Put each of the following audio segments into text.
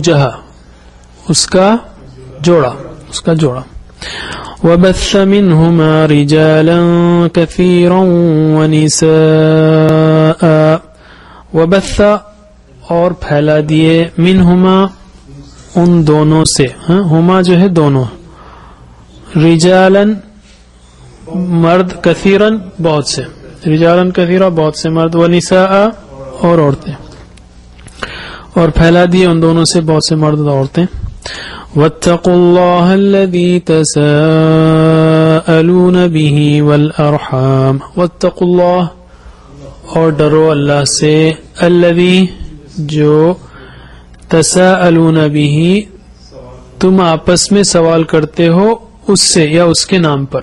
زوجہ اس کا جوڑا وبث منهما رجالا كثيرا ونساء وبث اور پھیلا دیے منہما ان دونوں سے ہما جو ہے دونوں رجالن مرد کثیرن بہت سے رجالن کثیرا بہت سے مرد ونساء اور عورتیں اور پھیلا دیے ان دونوں سے بہت سے مرد اور عورتیں واتقوا الله الذي تساءلون به والارحام واتقوا الله اور ڈرو اللہ سے الذي جو تساءلون به تم آپس میں سوال کرتے ہو اس سے یا اس کے نام پر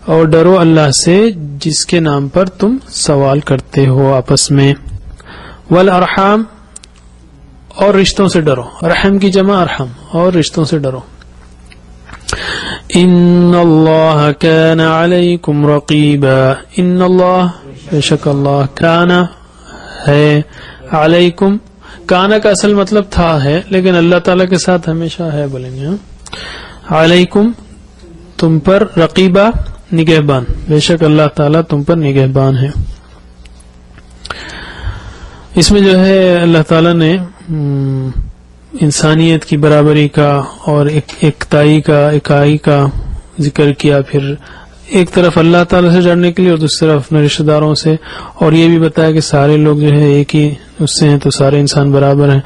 اور ڈرو اللہ سے جس کے نام پر تم سوال کرتے ہو آپس میں والارحام اور رشتوں سے ڈرو رحم کی جمع ارحم اور رشتوں سے ڈرو ان اللہ کان علیکم رقیبا ان اللہ بے شک اللہ کان ہے علیکم کانا کا اصل مطلب تھا ہے لیکن اللہ تعالیٰ کے ساتھ ہمیشہ ہے بولیں گے علیکم تم پر رقیبا نگہبان بے شک اللہ تعالیٰ تم پر نگہبان ہے اس میں جو ہے اللہ تعالیٰ نے انسانیت کی برابری کا اور اکائی کا ذکر کیا پھر ایک طرف اللہ تعالیٰ سے ڈرنے کے لیے اور دوسری طرف اپنے رشتہ داروں سے اور یہ بھی بتایا کہ سارے لوگ جو ہے ایک ہی اس سے ہیں تو سارے انسان برابر ہیں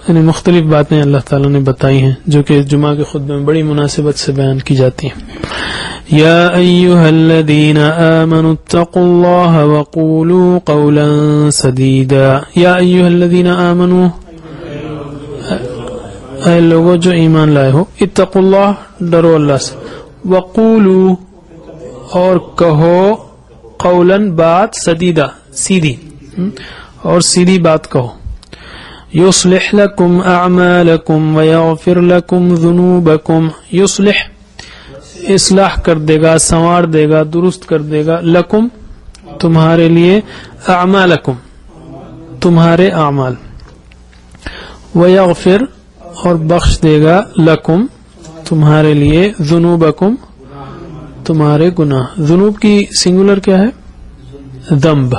یعنی مختلف باتیں اللہ تعالیٰ نے بتائی ہیں جو کہ جمعہ کے خطبے میں بڑی مناسبت سے بیان کی جاتی ہیں یا ایھا الذین آمنوا اتقوا اللہ وقولوا قولا سدیدا یا ایھا الذین آمنوا اے لوگوں جو ایمان لائے ہو اتقوا اللہ ڈرو اللہ سے وقولوا اور کہو قولا بات سدیدا سیدھی اور سیدھی بات کہو یصلح لکم اعمالکم ویغفر لکم ذنوبکم یصلح اصلاح کر دے گا سنوار دے گا درست کر دے گا لکم تمہارے لیے اعمالکم تمہارے اعمال ویغفر اور بخش دے گا لکم تمہارے لیے ذنوبکم تمہارے گناہ ذنوب کی سنگولر کیا ہے ذنب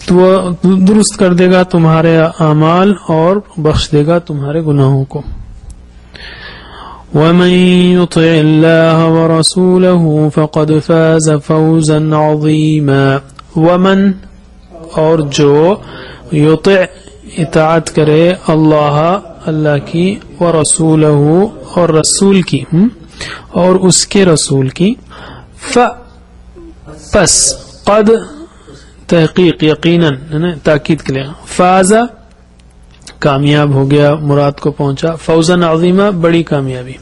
تو درست کر دے گا تمہارے اعمال اور بخش دے گا تمہارے گناہوں کو وَمَن يُطِعِ اللَّهَ وَرَسُولَهُ فَقَدْ فَازَ فَوْزًا عَظِيمًا وَمَن اور جو یطع اطاعت کرے اللہ کی ورسولہ اور رسول کی اور اس کے رسول کی پس قد تحقیق یقیناً تاکید کے لیے فاز کامیاب ہو گیا مراد کو پہنچا فوزن عظیمہ بڑی کامیابی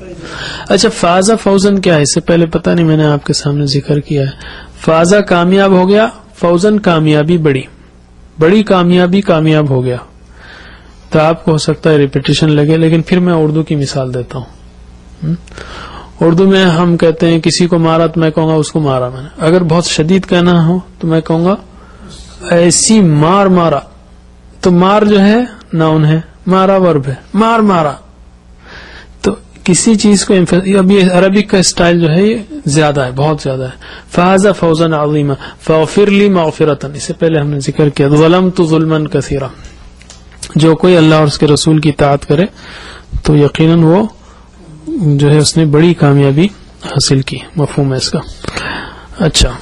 اچھا فازا فوزن کیا ہے اس سے پہلے پتہ نہیں میں نے آپ کے سامنے ذکر کیا ہے فازا کامیاب ہو گیا فوزن کامیابی بڑی کامیابی کامیاب ہو گیا تو آپ کو ہو سکتا ہے ریپیٹیشن لگے لیکن پھر میں اردو کی مثال دیتا ہوں اردو میں ہم کہتے ہیں کسی کو مارا تو میں کہوں گا اس کو مارا میں نے اگر بہت شدید کہنا ہو تو میں کہوں گا ایسی مارا تو مار جو ہے ناؤن ہے مارا ورب ہے مارا تو کسی چیز کو اب یہ عربک کا اسٹائل جو ہے یہ زیادہ ہے بہت زیادہ ہے فازا فوزن عظیما فاغفر لی مغفرۃ اس سے پہلے ہم نے ذکر کیا ظلمت ظلما کثیرا جو کوئی اللہ اور اس کے رسول کی اطاعت کرے تو یقیناً وہ جو ہے اس نے بڑی کامیابی حاصل کی مفہوم ہے اس کا اچھا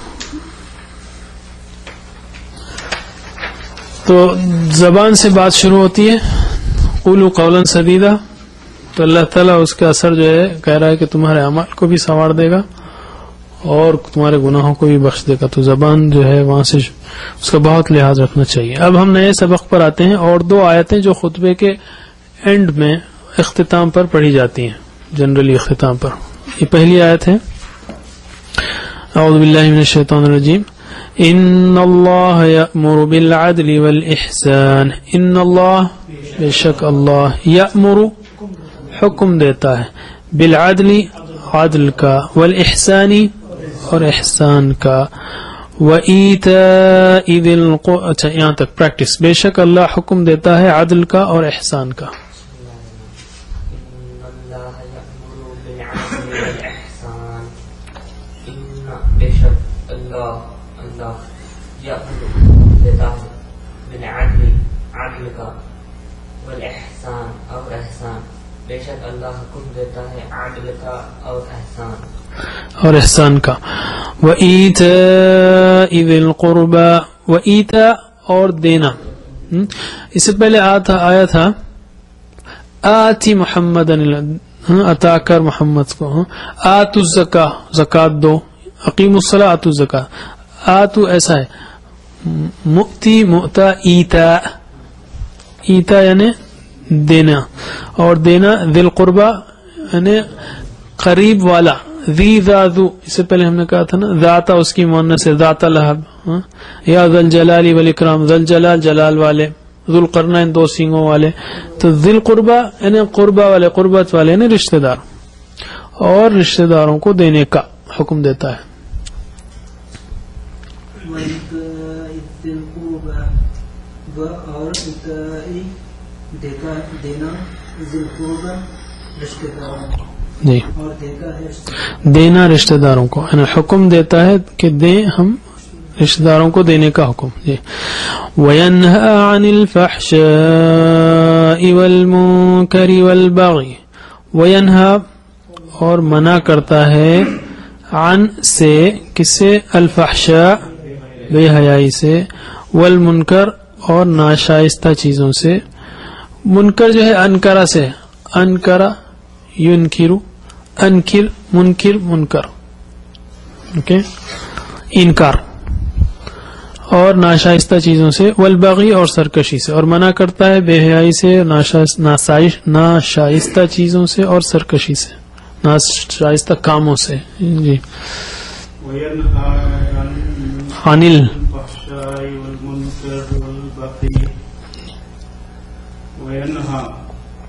تو زبان سے بات شروع ہوتی ہے قولوا قولا سدیدا تو اللہ تعالیٰ اس کا اثر جو ہے کہہ رہا ہے کہ تمہارے اعمال کو بھی سنوار دے گا اور تمہارے گناہوں کو بھی بخش دے گا تو زبان جو ہے وہاں سے اس کا بہت لحاظ رکھنا چاہیے اب ہم نئے سبق پر آتے ہیں اور دو آیتیں جو خطبے کے اینڈ میں اختتام پر پڑھی جاتی ہیں جنرلی اختتام پر یہ پہلی آیت ہے اعوذ باللہ من الشیطان الرجیم ان اللہ یأمر بالعدل والاحسان ان اللہ بے شک اللہ یأمر حکم دیتا ہے بالعدل عدل کا والاحسان اور احسان کا وَإِيتَاءِ ذِي الْقُرْبَى. اچھا یہاں تک پریکٹس. بے شک اللہ حکم دیتا ہے عدل کا اور احسان کا. بے شک اللہ یأمر دیتا ہے بالعدل عدل کا والاحسان اور احسان. بے شک اللہ حکم دیتا ہے عدل کا اور احسان کا. وَإِيتَاءِ ذِي الْقُرْبَى. وَإِيتَاء اور دینا. اس سے پہلے آیا تھا آتی محمد عطا کر محمد کو. آتو الزکاة زکات دو. اقیم الصلاة آتو الزکاة. آتو ایسا ہے مؤتی مؤتا ایتا. ایتا یعنی دینا اور دینا. ذی القربہ یعنی قریب والا. ذی ذو اس سے پہلے ہم نے کہا تھا نا ذاتا اس کی مؤنث ہے ذات لہب. یا ذل جلال والاکرام ذل جلال جلال والے. ذو القرنین دو سینگوں والے. تو ذی القربہ یعنی قربہ والے قربت والے یعنی رشتہ دار اور رشتہ داروں کو دینے کا حکم دیتا ہے. اور دینا ذی القربى رشتہ داروں کو. جی اور دیتا ہے دینا رشتہ داروں کو یعنی حکم دیتا ہے کہ دیں ہم رشتہ داروں کو دینے کا حکم. جی وَيَنْهَى عَنِ الْفَحْشَاءِ وَالْمُنكَرِ وَالْبَغْيِ. وَيَنْهَى اور منع کرتا ہے عن سے کس سے الفحشاء بے حیائی سے والمنکر اور ناشائستہ چیزوں سے. منکر جو ہے انکرا سے انکرا ینکرو انکر منکر منکر اوکے انکار اور ناشائستہ چیزوں سے. والبغی اور سرکشی سے اور منع کرتا ہے بے حیائی سے ناشائستہ چیزوں سے اور سرکشی سے ناشائستہ کاموں سے. جی عن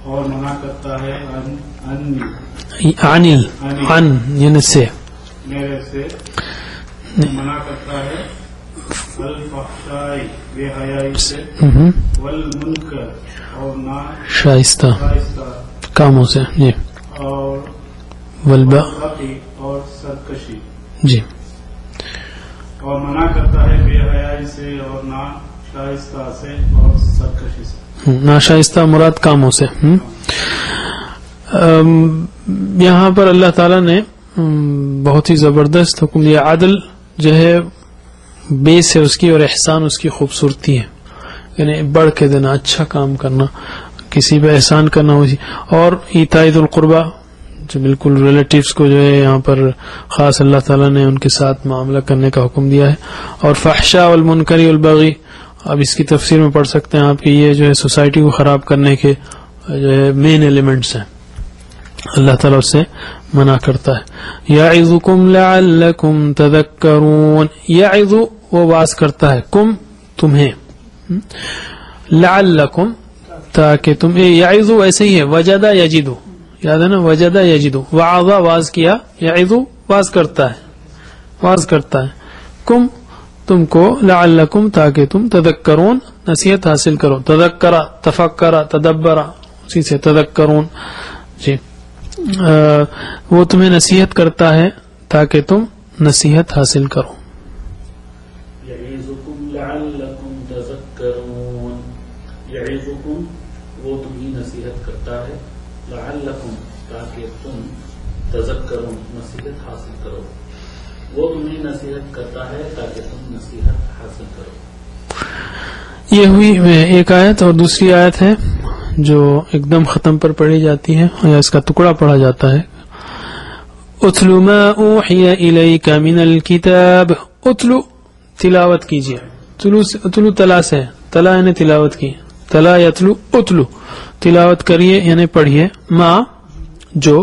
اور منع کرتا ہے عن یعنی سے میرے سے منع کرتا ہے الفحشاء بے حیائی سے والمنکر اور ناشائستہ کاموں سے. جی اور والبغی اور سرکشی. جی اور منع کرتا ہے بے حیائی سے اور ناشائستہ سے اور سرکشی سے. ناشائستہ مراد کاموں سے. یہاں پر اللہ تعالیٰ نے بہت ہی زبردست حکم دیا. عدل جو ہے بیس ہے اس کی اور احسان اس کی خوبصورتی ہے یعنی بڑھ کے دینا اچھا کام کرنا کسی پہ احسان کرنا ہو. اور ایتاء ذی القربہ جو بالکل ریلیٹیوز کو جو ہے یہاں پر خاص اللہ تعالیٰ نے ان کے ساتھ معاملہ کرنے کا حکم دیا ہے. اور فحشاء والمنکر والبغی اب اس کی تفسیر میں پڑھ سکتے ہیں آپ کی یہ جو ہے سوسائٹی کو خراب کرنے کے جو ہے مین ایلیمنٹس ہیں اللہ تعالیٰ اس سے منع کرتا ہے. یعظکم لعلکم تذکرون. یعظ وہ واز کرتا ہے کم تمہیں لعلکم تاکہ تم یعظ ایسے ہی ہے وجدہ یجدو یاد ہے نا وجدہ یجدو وعظ واز کیا یعظ واز کرتا ہے کم تم کو لعلکم تاکہ تم تذکرون نصیحت حاصل کرو. تذکرہ تفکرہ تدبرہ اسی سے تذکرون. جی وہ تمہیں نصیحت کرتا ہے تاکہ تم نصیحت حاصل کرو. یعظکم لعلکم تذکرون. یعظکم وہ تمہیں نصیحت کرتا ہے لعلکم تاکہ تم تذکرون نصیحت حاصل کرو. وہ تمہیں نصیحت کرتا ہے تاکہ تم نصیحت حاصل کرو. یہ ہوئی ایک آیت. اور دوسری آیت ہے جو ایک دم ختم پر پڑھی جاتی ہے یا اس کا ٹکڑا پڑھا جاتا ہے. اتل ما اوحی الیک من الکتاب. اتلو تلاوت کیجیے. اتلو تلا سے تلا یعنی تلاوت کی تلا یتلو اتلو تلاوت کریے یعنی پڑھیے. ما جو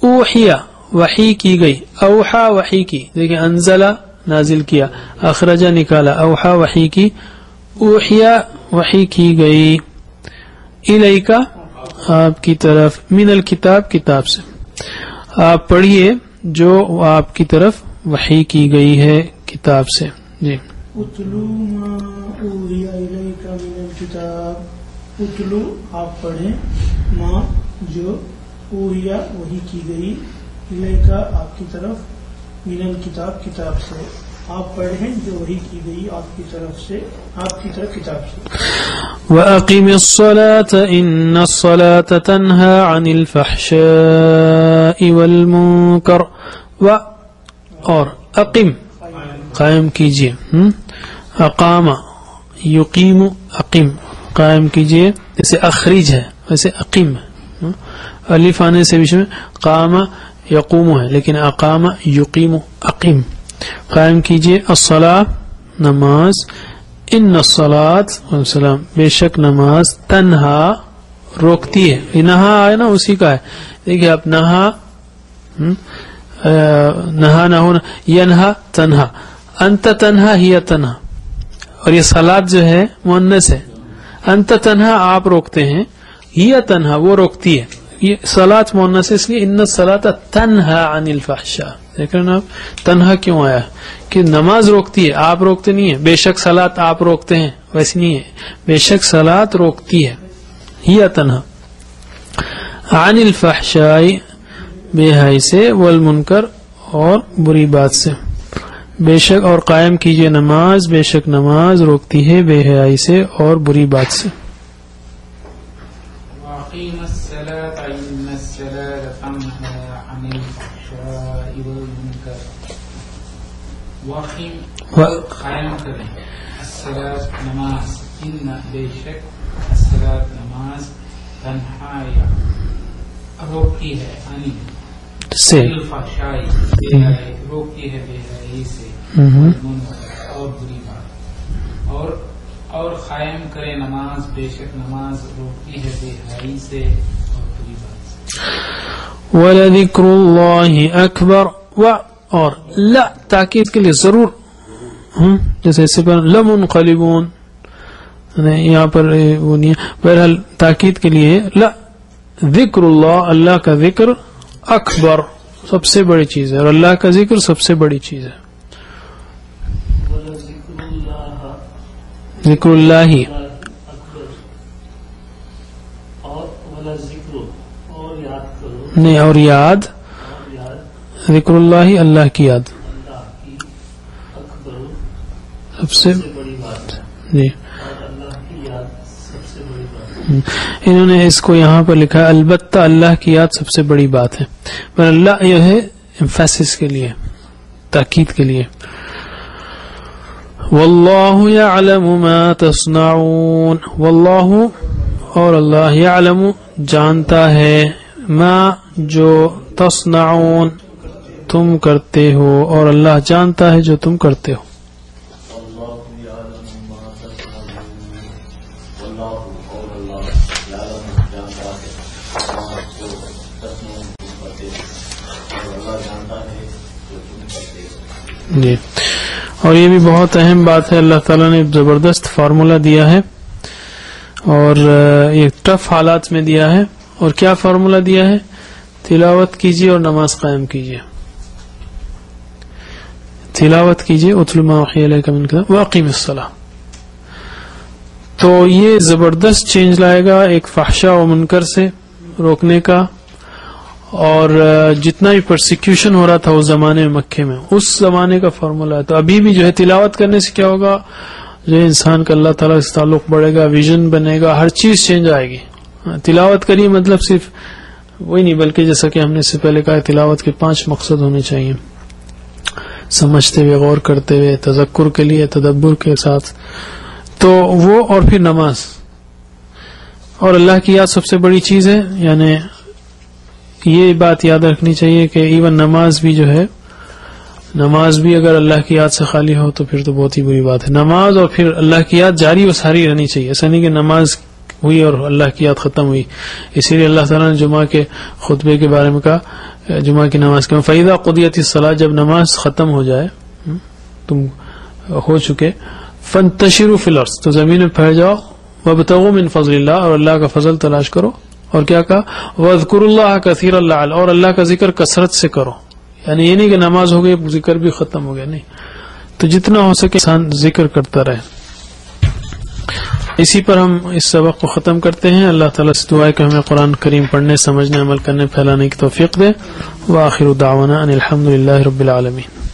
اوحیا وحی کی گئی اوحا وحی کی دیکھیں انزلہ نازل کیا اخرجہ نکالا اوحا وحی کی اوحیا وحی کی گئی الیکا آپ کی طرف من الکتاب کتاب سے. آپ پڑھیے جو آپ کی طرف وحی کی گئی ہے کتاب سے. جی اتلو ما اوحی الیک من الکتاب، اتلو آپ پڑھیں، ما جو اوحی وحی کی گئی، الیک آپ کی طرف، من الکتاب کتاب سے، آپ پڑھیں جو وحی کی گئی آپ کی طرف سے، آپ کی طرف کتاب سے۔ وَأَقِمِ الصَّلَاةَ إِنَّ الصَّلَاةَ تَنْهَى عَنِ الْفَحْشَاءِ وَالْمُنكَرِ اور اقم قائم کیجئے، اقام یقیم اقیم قائم کیجئے، جیسے اخریج ہے ویسے اقیم ہے، الف آنے سے بیچ میں قام یقوم ہے، لیکن اقام یقیم اقیم قائم کیجئے، الصلاۃ نماز، ان الصلاۃ والسلام بے شک نماز، تنہا روکتی ہے، نہا ہے نا اسی کا ہے، دیکھیے آپ نہا نہا نہ ہونا، ینہا تنہا، انت تنہا ہی تنہا، اور یہ صلاۃ جو ہے مؤنث ہے، انت تنہا آپ روکتے ہیں، ہی تنہا وہ روکتی ہے، یہ صلاۃ مؤنث ہے اس لیے ان الصلاۃ تنہا عن الفحشاء، دیکھ رہے ہیں آپ تنہا کیوں آیا ہے کہ نماز روکتی ہے، آپ روکتے نہیں ہیں، بے شک صلاۃ آپ روکتے ہیں ویسی نہیں ہے، بے شک صلاۃ روکتی ہے، ہی تنہا عن الفحشاء بے حیائی سے، والمنکر اور بری بات سے، بے شک اور قائم کیجئے نماز، بے شک نماز روکتی ہے بے حیائی سے اور بری بات سے۔ وَأَقِيمَ الصَّلَاةَ إِنَّ الصَّلَاةَ تَنْهَى عَنِ الْفَحْشَاءِ وَالْمُنكَرِ، وَأَقِيمْ قائم کریں، الصلاۃ نماز، ان بے شک الصلاۃ نماز، تنہا روکتی ہے، سے الفحشاء بے حیائی، روکتی ہے بے حیائی سے، اور بری بات، اور قائم کرے نماز، بے شک نماز روکتی ہے بے حیائی سے اور بری بات سے۔ وَلَذِكْرُ اللَّهِ أَكْبَرُ اور لا تاکید کے لیے ضرور، جیسے اس سے پہلے لَمُنْقَلِبُونَ یہاں پر وہ نہیں ہے، بہرحال تاکید کے لیے لا، ذکر اللہ اللہ کا ذکر اکبر سب سے بڑی چیز ہے، اور اللہ کا ذکر سب سے بڑی چیز ہے، ذکر اللہ ہی نہیں، اور یاد، ذکر اللہ اللہ کی یاد سب سے جی، انہوں نے اس کو یہاں پر لکھا ہے البتہ اللہ کی یاد سب سے بڑی بات ہے، پر اللہ یہ ہے امفیسس کے لیے، تاکید کے لیے، واللہ یعلم ما تصنعون، واللہ اور اللہ یعلم جانتا ہے، ما جو تصنعون تم کرتے ہو، اور اللہ جانتا ہے جو تم کرتے ہو۔ جی، اور یہ بھی بہت اہم بات ہے، اللہ تعالیٰ نے زبردست فارمولا دیا ہے، اور یہ ٹف حالات میں دیا ہے، اور کیا فارمولا دیا ہے؟ تلاوت کیجیے اور نماز قائم کیجیے، تلاوت کیجیے، اتل ما اوحی الیک من الکتاب واقیم الصلاۃ، تو یہ زبردست چینج لائے گا ایک فحشاء و منکر سے روکنے کا، اور جتنا بھی پرسیکیوشن ہو رہا تھا اس زمانے میں مکے میں، اس زمانے کا فارمولا ہے، تو ابھی بھی جو ہے تلاوت کرنے سے کیا ہوگا، جو انسان کا اللہ تعالیٰ سے تعلق بڑھے گا، ویژن بنے گا، ہر چیز چینج آئے گی۔ تلاوت کریے مطلب صرف وہی نہیں، بلکہ جیسا کہ ہم نے اس سے پہلے کہا تلاوت کے 5 مقصد ہونے چاہیے، سمجھتے ہوئے، غور کرتے ہوئے، تذکر کے لیے، تدبر کے ساتھ، تو وہ، اور پھر نماز، اور اللہ کی یاد سب سے بڑی چیز ہے، یعنی یہ بات یاد رکھنی چاہیے کہ ایون نماز بھی جو ہے، نماز بھی اگر اللہ کی یاد سے خالی ہو تو پھر تو بہت ہی بری بات ہے، نماز اور پھر اللہ کی یاد جاری و ساری رہنی چاہیے، ایسا نہیں کہ نماز ہوئی اور اللہ کی یاد ختم ہوئی، اسی لیے اللہ تعالیٰ نے جمعہ کے خطبے کے بارے میں کہا، جمعہ کی نماز کے فَإِذَا قُضِيَتِ الصَّلَاةُ جب نماز ختم ہو جائے، تم ہو چکے، فَانتَشِرُوا فِي الْأَرْضِ تو زمین میں پھیل جاؤ، وَابْتَغُوا مِن فَضْلِ اللَّهِ اور اللہ کا فضل تلاش کرو، اور کیا کہا، وَاذْكُرُوا اللَّهَ كَثِيرًا لَعَلَّكُمْ اور اللہ کا ذکر کثرت سے کرو، یعنی یہ نہیں کہ نماز ہو گئی ذکر بھی ختم ہو گیا، نہیں، تو جتنا ہو سکے انسان ذکر کرتا رہے. اسی پر ہم اس سبق کو ختم کرتے ہیں. اللہ تعالیٰ سے دعا ہے کہ ہمیں قرآن کریم پڑھنے، سمجھنے، عمل کرنے، پھیلانے کی توفیق دے. وآخر دعوانا ان الحمد للہ رب العالمین.